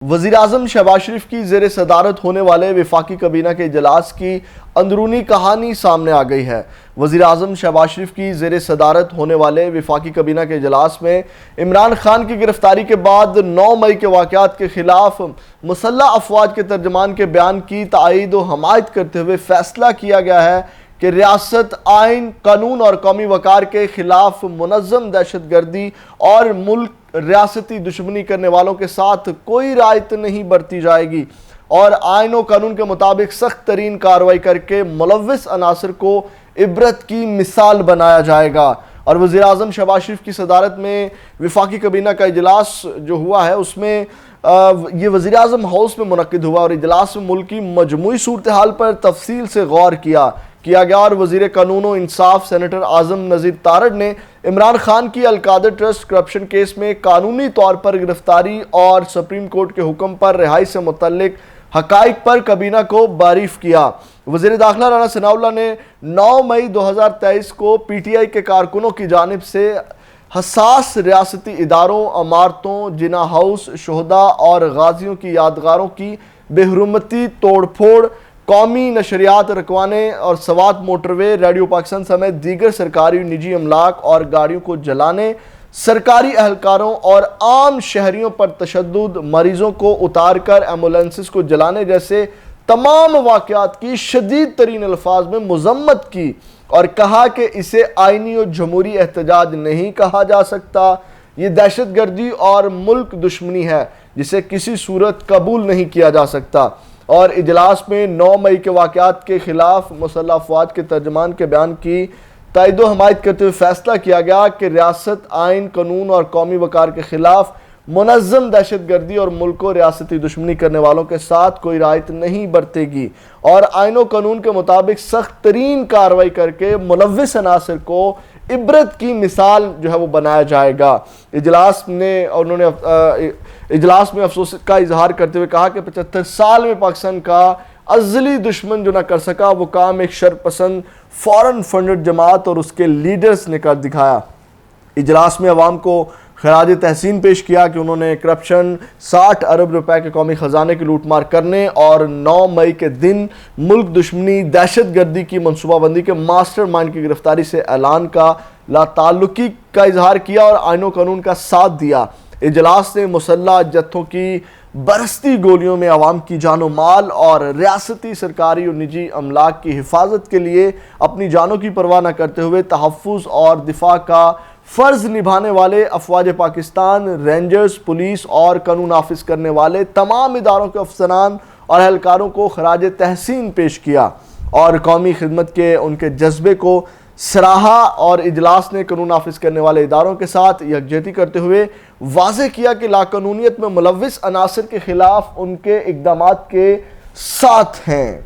وزیراعظم شہباز شریف کی زیر صدارت ہونے والے وفاقی کابینہ کے اجلاس کی اندرونی کہانی سامنے آ گئی ہے۔ وزیراعظم شہباز شریف کی زیر صدارت ہونے والے وفاقی کابینہ کے اجلاس میں عمران خان کی گرفتاری کے بعد 9 مئی کے واقعات کے خلاف مسلح افواج کے ترجمان کے بیان کی تائید و حمایت کرتے ہوئے فیصلہ کیا گیا ہے کہ ریاست آئین، قانون اور قومی وقار کے خلاف منظم دہشت گردی اور ملک ریاستی دشمنی کرنے والوں کے ساتھ کوئی رعایت نہیں برتی جائے گی اور آئین و قانون کے مطابق سخت ترین کارروائی کر کے ملوث عناصر کو عبرت کی مثال بنایا جائے گا۔ اور وزیراعظم شہباز شریف کی صدارت میں وفاقی کابینہ کا اجلاس جو ہوا ہے اس میں یہ وزیراعظم ہاؤس میں منعقد ہوا اور اجلاس میں ملک کی مجموعی صورتحال پر تفصیل سے غور کیا گیا اور وزیر قانون و انصاف سینیٹر اعظم نذیر تارڑ نے عمران خان کی القادر ٹرسٹ کرپشن کیس میں قانونی طور پر گرفتاری اور سپریم کورٹ کے حکم پر رہائی سے متعلق حقائق پر کابینہ کو بعریف کیا۔ وزیر داخلہ رانا ثناء اللہ نے 9 مئی 2023 کو پی ٹی آئی کے کارکنوں کی جانب سے حساس ریاستی اداروں، عمارتوں، جناح ہاؤس، شہداء اور غازیوں کی یادگاروں کی بے حرمتی توڑ پھوڑ، قومی نشریات، رکوانے اور سوات موٹر وے، ریڈیو پاکستان سمیت دیگر سرکاری نجی املاک اور گاڑیوں کو جلانے، سرکاری اہلکاروں اور عام شہریوں پر تشدد، مریضوں کو اتار کر ایمبولینسز کو جلانے جیسے تمام واقعات کی شدید ترین الفاظ میں مذمت کی اور کہا کہ اسے آئینی اور جمہوری احتجاج نہیں کہا جا سکتا، یہ دہشت گردی اور ملک دشمنی ہے جسے کسی صورت قبول نہیں کیا جا سکتا۔ اور اجلاس میں 9 مئی کے واقعات کے خلاف مسلح افواج کے ترجمان کے بیان کی تائید و حمایت کرتے ہوئے فیصلہ کیا گیا کہ ریاست آئین، قانون اور قومی وقار کے خلاف منظم دہشت گردی اور ملک کو ریاستی دشمنی کرنے والوں کے ساتھ کوئی رعایت نہیں برتے گی اور آئین و قانون کے مطابق سخت ترین کارروائی کر کے ملوث عناصر کو عبرت کی مثال جو ہے وہ بنایا جائے گا۔ اجلاس میں افسوس کا اظہار کرتے ہوئے کہا کہ 75 سال میں پاکستان کا ازلی دشمن جو نہ کر سکا وہ کام ایک شرپسند فورن فنڈڈ جماعت اور اس کے لیڈرز نے کر دکھایا۔ اجلاس میں عوام کو خراج تحسین پیش کیا کہ انہوں نے کرپشن، 60 ارب روپے کے قومی خزانے کی لوٹ مار کرنے اور 9 مئی کے دن ملک دشمنی، دہشت گردی کی منصوبہ بندی کے ماسٹر مائنڈ کی گرفتاری سے اعلان کا لا تعلقی کا اظہار کیا اور آئین و قانون کا ساتھ دیا۔ اجلاس نے مسلح جتھوں کی برستی گولیوں میں عوام کی جان و مال اور ریاستی، سرکاری اور نجی املاک کی حفاظت کے لیے اپنی جانوں کی پرواہ نہ کرتے ہوئے تحفظ اور دفاع کا فرض نبھانے والے افواج پاکستان، رینجرز، پولیس اور قانون نافذ کرنے والے تمام اداروں کے افسران اور اہلکاروں کو خراج تحسین پیش کیا اور قومی خدمت کے ان کے جذبے کو سراہا اور اجلاس نے قانون نافذ کرنے والے اداروں کے ساتھ یکجہتی کرتے ہوئے واضح کیا کہ لاقانونیت میں ملوث عناصر کے خلاف ان کے اقدامات کے ساتھ ہیں۔